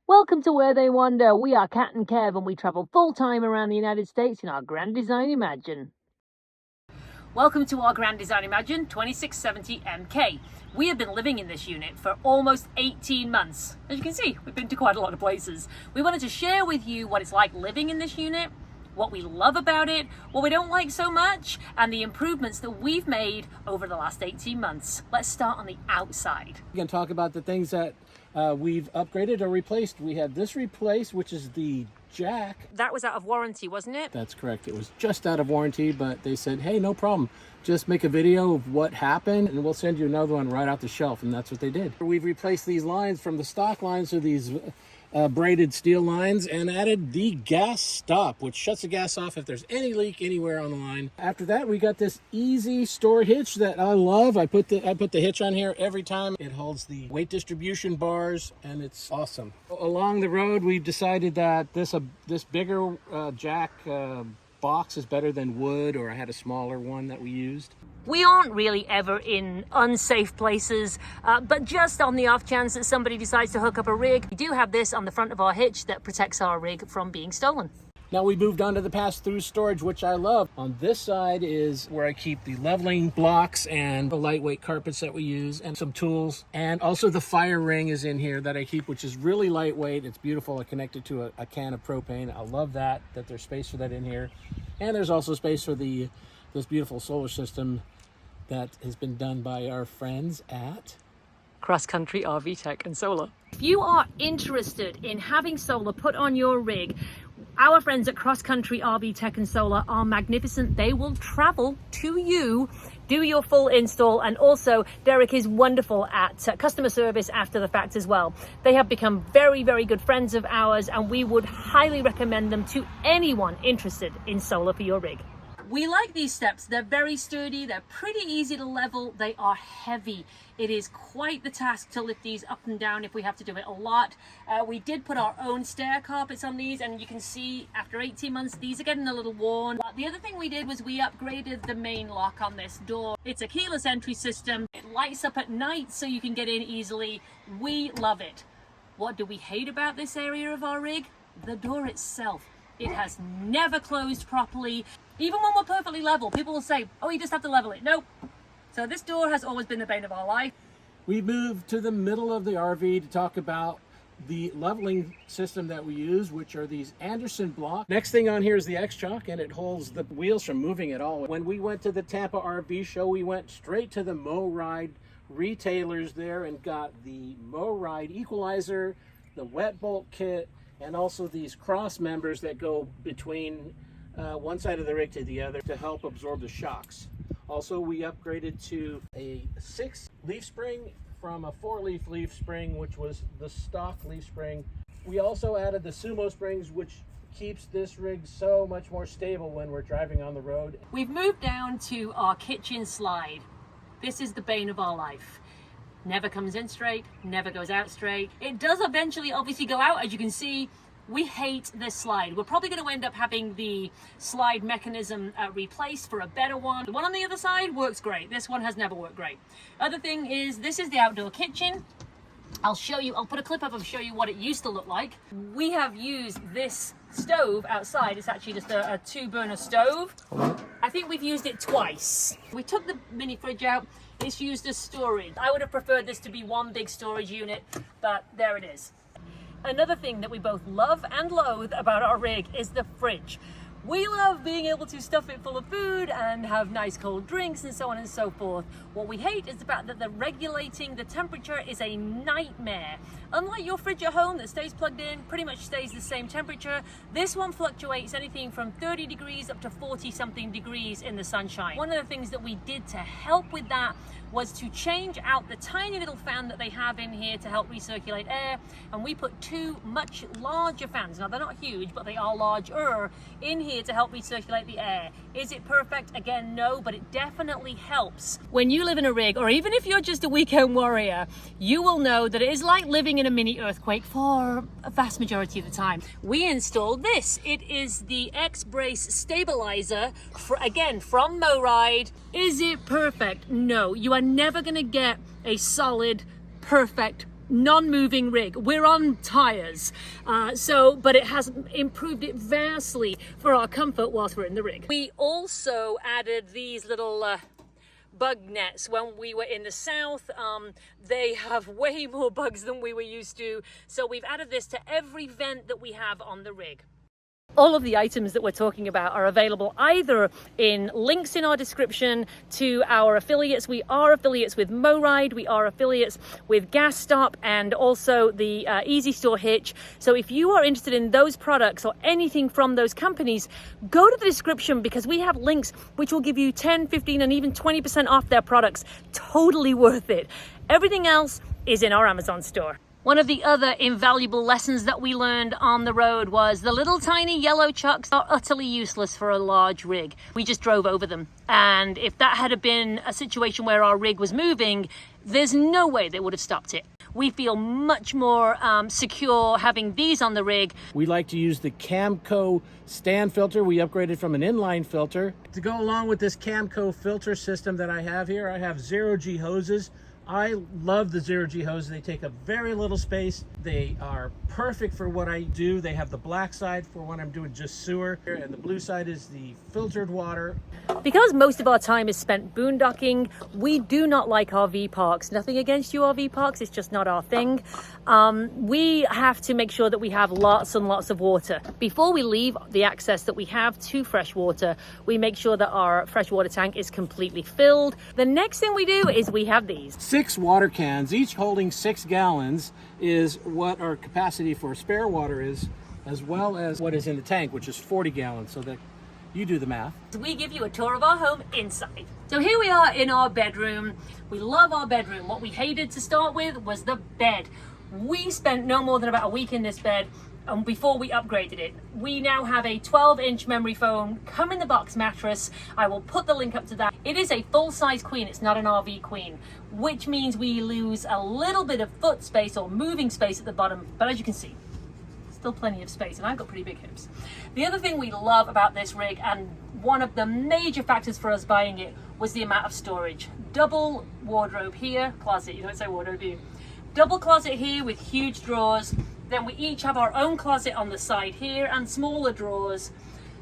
Welcome to Where They Wander. We are Kat and Kev and we travel full-time around the United States in our Grand Design Imagine. Welcome to our Grand Design Imagine 2670 MK. We have been living in this unit for almost 18 months. As you can see, we've been to quite a lot of places. We wanted to share with you what it's like living in this unit, what we love about it, what we don't like so much, and the improvements that we've made over the last 18 months. Let's start on the outside. We can talk about the things that we've upgraded or replaced. We had this replaced, which is the jack. That was out of warranty, wasn't it? That's correct. It was just out of warranty, but they said, hey, no problem. Just make a video of what happened and we'll send you another one right off the shelf. And that's what they did. We've replaced these lines from the stock lines to these braided steel lines and added the gas stop, which shuts the gas off if there's any leak anywhere on the line. After that, we got this easy store hitch that I love. I put the hitch on here every time. It holds the weight distribution bars and it's awesome. Along the road, we've decided that this bigger jack box is better than wood, or I had a smaller one that we used. We aren't really ever in unsafe places, but just on the off chance that somebody decides to hook up a rig, we do have this on the front of our hitch that protects our rig from being stolen. Now we moved on to the pass-through storage, which I love. On this side is where I keep the leveling blocks and the lightweight carpets that we use and some tools. And also the fire ring is in here that I keep, which is really lightweight. It's beautiful. I connect it to a can of propane. I love that there's space for that in here. And there's also space for this beautiful solar system that has been done by our friends at Cross Country RV Tech and Solar. If you are interested in having solar put on your rig, our friends at Cross Country RV Tech and Solar are magnificent. They will travel to you, do your full install, and also Derek is wonderful at customer service after the fact as well. They have become very, very good friends of ours, and we would highly recommend them to anyone interested in solar for your rig. We like these steps. They're very sturdy. They're pretty easy to level. They are heavy. It is quite the task to lift these up and down if we have to do it a lot. We did put our own stair carpets on these, and you can see after 18 months, these are getting a little worn. The other thing we did was we upgraded the main lock on this door. It's a keyless entry system. It lights up at night so you can get in easily. We love it. What do we hate about this area of our rig? The door itself. It has never closed properly. Even when we're perfectly level, people will say, oh, you just have to level it. Nope. So this door has always been the bane of our life. We moved to the middle of the RV to talk about the leveling system that we use, which are these Anderson blocks. Next thing on here is the X-Chock, and it holds the wheels from moving at all. When we went to the Tampa RV show, we went straight to the MoRide retailers there and got the MoRide equalizer, the wet bolt kit, and also these cross members that go between one side of the rig to the other to help absorb the shocks. Also, we upgraded to a 6-leaf spring from a 4-leaf leaf spring, which was the stock leaf spring. We also added the Sumo springs, which keeps this rig so much more stable when we're driving on the road. We've moved down to our kitchen slide. This is the bane of our life. Never comes in straight, never goes out straight. It does eventually obviously go out, as you can see. We hate this slide. We're probably going to end up having the slide mechanism replaced for a better one. The one on the other side works great. This one has never worked great. Other thing is, this is the outdoor kitchen. I'll put a clip up and show you what it used to look like. We have used this stove outside. It's actually just a 2-burner stove. I think we've used it twice. We took the mini fridge out. It's used as storage. I would have preferred this to be one big storage unit, but there it is. Another thing that we both love and loathe about our rig is the fridge. We love being able to stuff it full of food and have nice cold drinks and so on and so forth. What we hate is the fact that regulating the temperature is a nightmare. Unlike your fridge at home that stays plugged in, pretty much stays the same temperature, this one fluctuates anything from 30 degrees up to 40 something degrees in the sunshine. One of the things that we did to help with that was to change out the tiny little fan that they have in here to help recirculate air, and we put 2 much larger fans. Now they're not huge, but they are larger in here to help recirculate the air. Is it perfect? Again, no, but it definitely helps. When you live in a rig, or even if you're just a weekend warrior, you will know that it is like living in a mini earthquake for a vast majority of the time. We installed this. It is the Xbrace stabilizer, again, from MoRide. Is it perfect? No, you are never gonna get a solid, perfect non-moving rig. We're on tires, but it has improved it vastly for our comfort whilst we're in the rig. We also added these little bug nets when we were in the south. They have way more bugs than we were used to, so we've added this to every vent that we have on the rig. All of the items that we're talking about are available either in links in our description to our affiliates. We are affiliates with MoRide, we are affiliates with Gas Stop, and also the Easy Store Hitch. So if you are interested in those products or anything from those companies, go to the description because we have links which will give you 10, 15, and even 20% off their products. Totally worth it. Everything else is in our Amazon store. One of the other invaluable lessons that we learned on the road was the little tiny yellow chucks are utterly useless for a large rig. We just drove over them. And if that had been a situation where our rig was moving, there's no way they would have stopped it. We feel much more secure having these on the rig. We like to use the Camco stand filter. We upgraded from an inline filter. To go along with this Camco filter system that I have here, I have 0G hoses. I love the 0G hoses. They take up very little space. They are perfect for what I do. They have the black side for when I'm doing just sewer, and the blue side is the filtered water. Because most of our time is spent boondocking, we do not like RV parks. Nothing against you RV parks, it's just not our thing. We have to make sure that we have lots and lots of water. Before we leave the access that we have to fresh water, we make sure that our freshwater tank is completely filled. The next thing we do is we have these 6 water cans, each holding 6 gallons, is what our capacity for spare water is, as well as what is in the tank, which is 40 gallons, so that you do the math. We give you a tour of our home inside. So here we are in our bedroom. We love our bedroom. What we hated to start with was the bed. We spent no more than about a week in this bed before we upgraded it. We now have a 12-inch memory foam, come in the box mattress. I will put the link up to that. It is a full-size queen, it's not an RV queen, which means we lose a little bit of foot space or moving space at the bottom, but as you can see, still plenty of space, and I've got pretty big hips. The other thing we love about this rig, and one of the major factors for us buying it, was the amount of storage. Double wardrobe here, closet, you don't say wardrobe, do you? Double closet here with huge drawers. Then we each have our own closet on the side here and smaller drawers.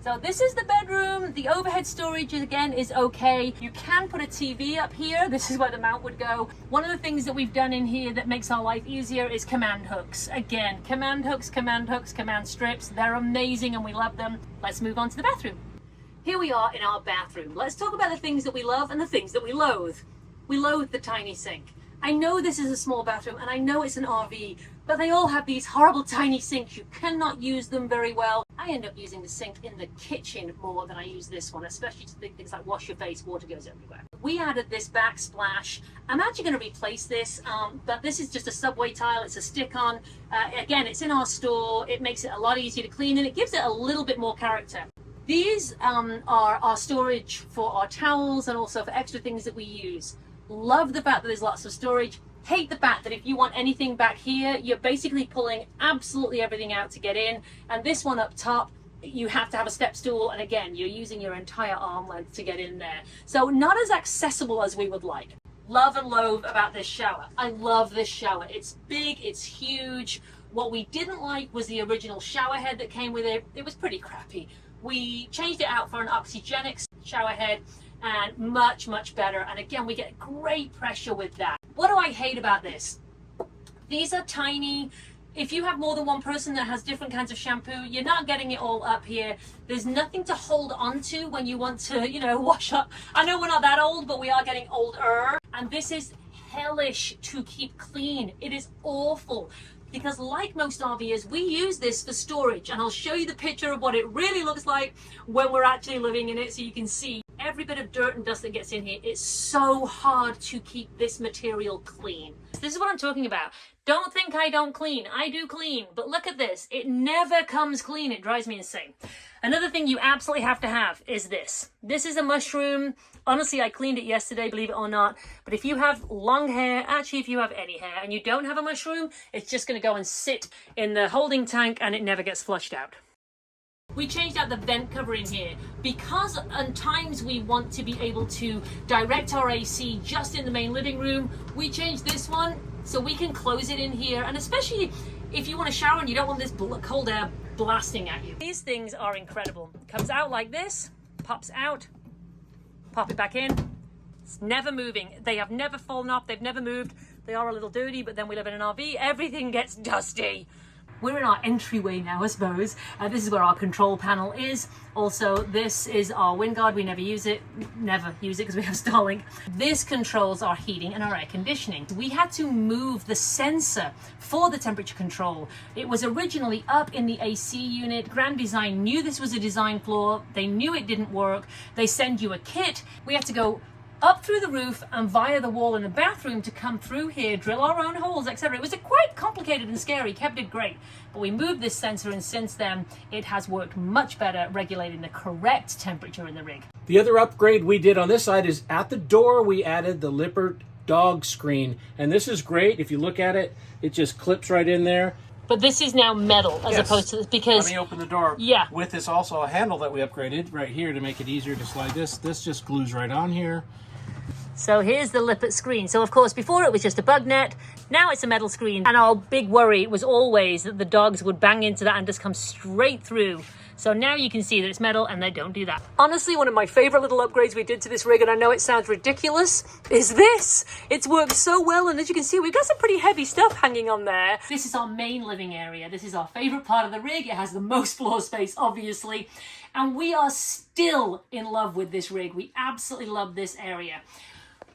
So this is the bedroom. The overhead storage again is okay. You can put a TV up here. This is where the mount would go. One of the things that we've done in here that makes our life easier is command hooks. Again, command hooks, command strips. They're amazing and we love them. Let's move on to the bathroom. Here we are in our bathroom. Let's talk about the things that we love and the things that we loathe. We loathe the tiny sink. I know this is a small bathroom and I know it's an RV, but they all have these horrible tiny sinks. You cannot use them very well. I end up using the sink in the kitchen more than I use this one, especially to think things like wash your face, water goes everywhere. We added this backsplash. I'm actually going to replace this, but this is just a subway tile. It's a stick-on. Again, it's in our store. It makes it a lot easier to clean and it gives it a little bit more character. These are our storage for our towels and also for extra things that we use. Love the fact that there's lots of storage. Hate the fact that if you want anything back here, you're basically pulling absolutely everything out to get in. And this one up top, you have to have a step stool. And again, you're using your entire arm length to get in there. So not as accessible as we would like. Love and loathe about this shower. I love this shower. It's big, it's huge. What we didn't like was the original shower head that came with it. It was pretty crappy. We changed it out for an oxygenic shower head, and much better, and again we get great pressure with that. What do I hate about this? These are tiny. If you have more than one person that has different kinds of shampoo, you're not getting it all up here. There's nothing to hold on to when you want to, you know, wash up. I know we're not that old, but we are getting older, and this is hellish to keep clean. It is awful. Because like most RVers, we use this for storage, and I'll show you the picture of what it really looks like when we're actually living in it so you can see every bit of dirt and dust that gets in here. It's so hard to keep this material clean. This is what I'm talking about. Don't think I don't clean. I do clean, but look at this. It never comes clean. It drives me insane. Another thing you absolutely have to have is this. This is a mushroom. Honestly, I cleaned it yesterday, believe it or not. But if you have long hair, actually if you have any hair and you don't have a mushroom, it's just going to go and sit in the holding tank and it never gets flushed out. We changed out the vent cover in here because at times we want to be able to direct our AC just in the main living room. We changed this one so we can close it in here, and especially if you want to shower and you don't want this cold air blasting at you. These things are incredible. Comes out like this, pops out, pop it back in. It's never moving. They have never fallen off, they've never moved. They are a little dirty, but then we live in an RV, everything gets dusty. We're in our entryway now, I suppose. This is where our control panel is. Also, this is our wind guard. We never use it because we have Starlink. This controls our heating and our air conditioning. We had to move the sensor for the temperature control. It was originally up in the AC unit. Grand Design knew this was a design flaw. They knew it didn't work. They send you a kit. We had to go up through the roof and via the wall in the bathroom to come through here, drill our own holes, etc. It was quite complicated and scary. Kev did great, but we moved this sensor, and since then it has worked much better, regulating the correct temperature in the rig. The other upgrade we did on this side is at the door we added the Lippert dog screen, and this is great. If you look at it, it just clips right in there. But this is now metal as opposed to this, because let me open the door. Yeah. With this also a handle that we upgraded right here to make it easier to slide this. This just glues right on here. So here's the Lippert screen. So of course before it was just a bug net, now it's a metal screen. And our big worry was always that the dogs would bang into that and just come straight through. So now you can see that it's metal and they don't do that. Honestly, one of my favorite little upgrades we did to this rig, and I know it sounds ridiculous, is this. It's worked so well, and as you can see, we've got some pretty heavy stuff hanging on there. This is our main living area. This is our favorite part of the rig. It has the most floor space, obviously. And we are still in love with this rig. We absolutely love this area.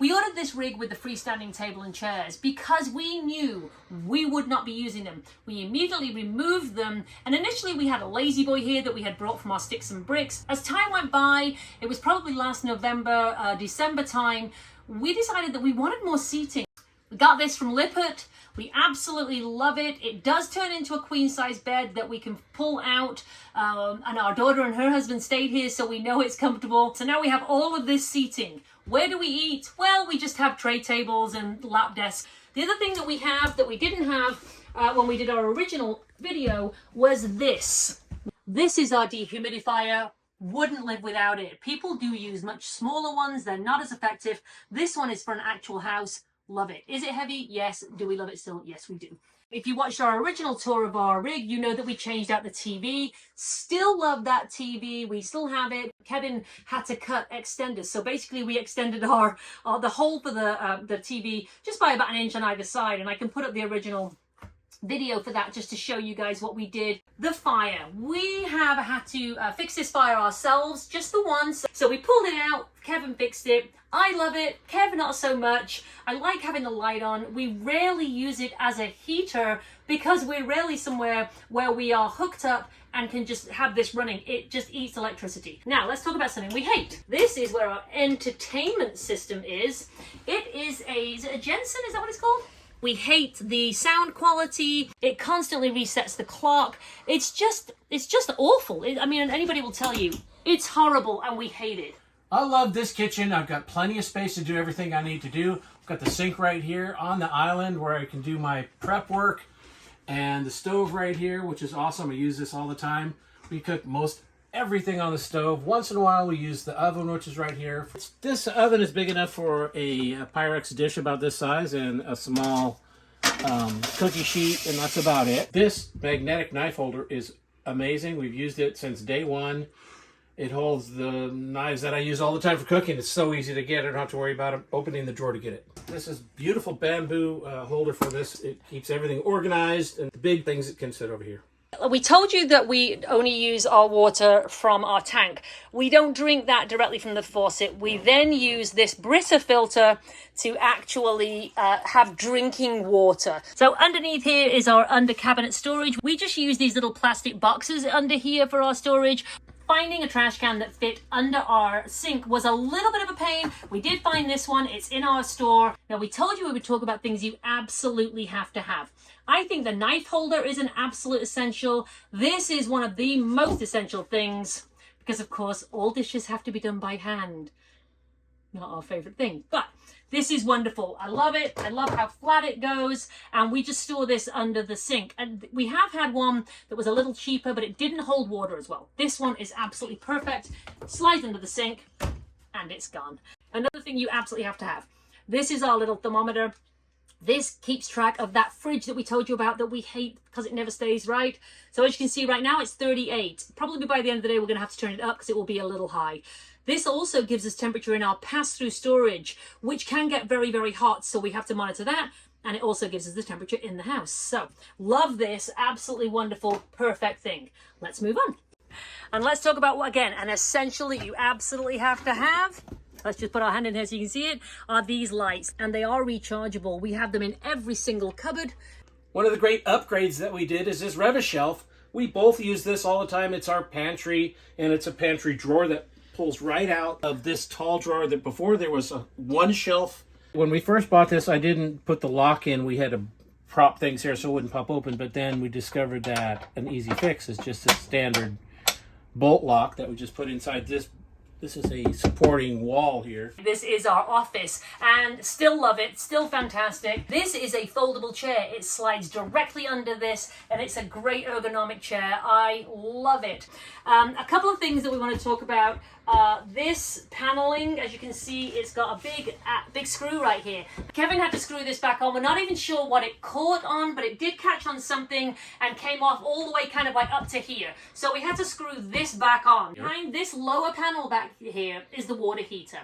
We ordered this rig with the freestanding table and chairs because we knew we would not be using them. We immediately removed them, and initially we had a lazy boy here that we had brought from our sticks and bricks. As time went by, it was probably last November, December time, we decided that we wanted more seating. We got this from Lippert. We absolutely love it. It does turn into a queen size bed that we can pull out, and our daughter and her husband stayed here, so we know it's comfortable. So now we have all of this seating. Where do we eat? Well, we just have tray tables and lap desks. The other thing that we have that we didn't have when we did our original video was this. This is our dehumidifier. Wouldn't live without it. People do use much smaller ones. They're not as effective. This one is for an actual house. Love it. Is it heavy? Yes. Do we love it still? Yes, we do. If you watched our original tour of our rig, you know that we changed out the TV. Still love that TV. We still have it. Kevin had to cut extenders. So basically we extended the hole for the TV just by about an inch on either side. And I can put up the original video for that just to show you guys what we did. The fire. We have had to fix this fire ourselves, just the once. So we pulled it out. Kevin fixed it. I love it. Kevin not so much. I like having the light on. We rarely use it as a heater because we're rarely somewhere where we are hooked up and can just have this running. It just eats electricity. Now let's talk about something we hate. This is where our entertainment system is. Is it a Jensen? Is that what it's called? We hate the sound quality. It constantly resets the clock. It's just awful. I mean, anybody will tell you it's horrible and we hate it. I love this kitchen. I've got plenty of space to do everything I need to do. I've got the sink right here on the island where I can do my prep work, and the stove right here, which is awesome. I use this all the time. We cook most everything on the stove. Once in a while we use the oven, which is right here. This oven is big enough for a Pyrex dish about this size and a small cookie sheet, and that's about it. This magnetic knife holder is amazing. We've used it since day one. It holds the knives that I use all the time for cooking. It's so easy to get. I don't have to worry about opening the drawer to get it. This is beautiful bamboo holder for this. It keeps everything organized, and the big things it can sit over here. We told you that we only use our water from our tank. We don't drink that directly from the faucet. We then use this Brita filter to actually have drinking water. So underneath here is our under cabinet storage. We just use these little plastic boxes under here for our storage. Finding a trash can that fit under our sink was a little bit of a pain. We did find this one. It's in our store. Now, we told you we would talk about things you absolutely have to have. I think the knife holder is an absolute essential. This is one of the most essential things because, of course, all dishes have to be done by hand. Not our favorite thing, but this is wonderful. I love it. I love how flat it goes, and we just store this under the sink. And we have had one that was a little cheaper, but it didn't hold water as well. This one is absolutely perfect. Slides under the sink, and it's gone. Another thing you absolutely have to have. This is our little thermometer. This keeps track of that fridge that we told you about that we hate because it never stays right. So as you can see right now, it's 38. Probably by the end of the day, we're going to have to turn it up because it will be a little high. This also gives us temperature in our pass-through storage, which can get very, very hot. So we have to monitor that. And it also gives us the temperature in the house. So love this, absolutely wonderful, perfect thing. Let's move on. And let's talk about what, again, an essential that you absolutely have to have. Let's just put our hand in here so you can see it, are these lights. And they are rechargeable. We have them in every single cupboard. One of the great upgrades that we did is this Rev-A-Shelf. We both use this all the time. It's our pantry, and it's a pantry drawer that pulls right out of this tall drawer that before there was one shelf. When we first bought this, I didn't put the lock in. We had to prop things here so it wouldn't pop open, but then we discovered that an easy fix is just a standard bolt lock that we just put inside this. This is a supporting wall here. This is our office, and still love it, still fantastic. This is a foldable chair. It slides directly under this, and it's a great ergonomic chair. I love it. A couple of things that we want to talk about. This paneling, as you can see, it's got a big screw right here. Kevin had to screw this back on. We're not even sure what it caught on, but it did catch on something and came off all the way kind of like up to here. So we had to screw this back on. Behind this lower panel back here is the water heater.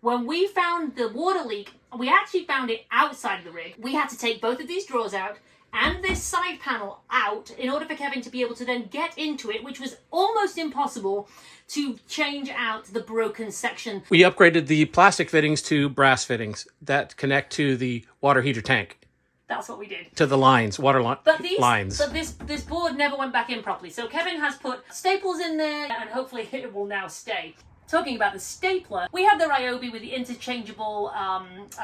When we found the water leak, we actually found it outside of the rig. We had to take both of these drawers out and this side panel out in order for Kevin to be able to then get into it, which was almost impossible to change out the broken section. We upgraded the plastic fittings to brass fittings that connect to the water heater tank. That's what we did. To the lines, lines. But this board never went back in properly. So Kevin has put staples in there, and hopefully it will now stay. Talking about the stapler, we have the Ryobi with the interchangeable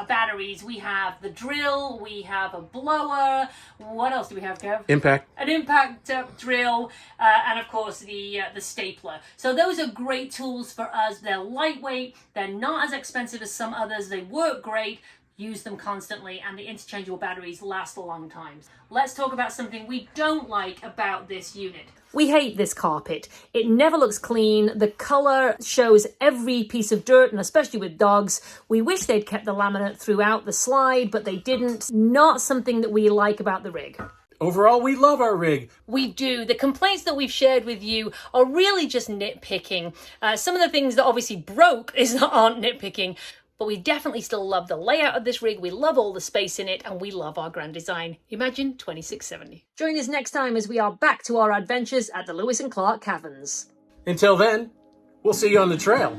batteries. We have the drill, we have a blower. What else do we have, Kev? Impact. An impact drill, and of course the stapler. So those are great tools for us. They're lightweight, they're not as expensive as some others, they work great. Use them constantly, and the interchangeable batteries last a long time. Let's talk about something we don't like about this unit. We hate this carpet. It never looks clean. The colour shows every piece of dirt, and especially with dogs. We wish they'd kept the laminate throughout the slide, but they didn't. Not something that we like about the rig. Overall, we love our rig. We do. The complaints that we've shared with you are really just nitpicking. Some of the things that obviously broke aren't nitpicking. But we definitely still love the layout of this rig, we love all the space in it, and we love our grand design. Imagine 2670. Join us next time as we are back to our adventures at the Lewis and Clark Caverns. Until then, we'll see you on the trail.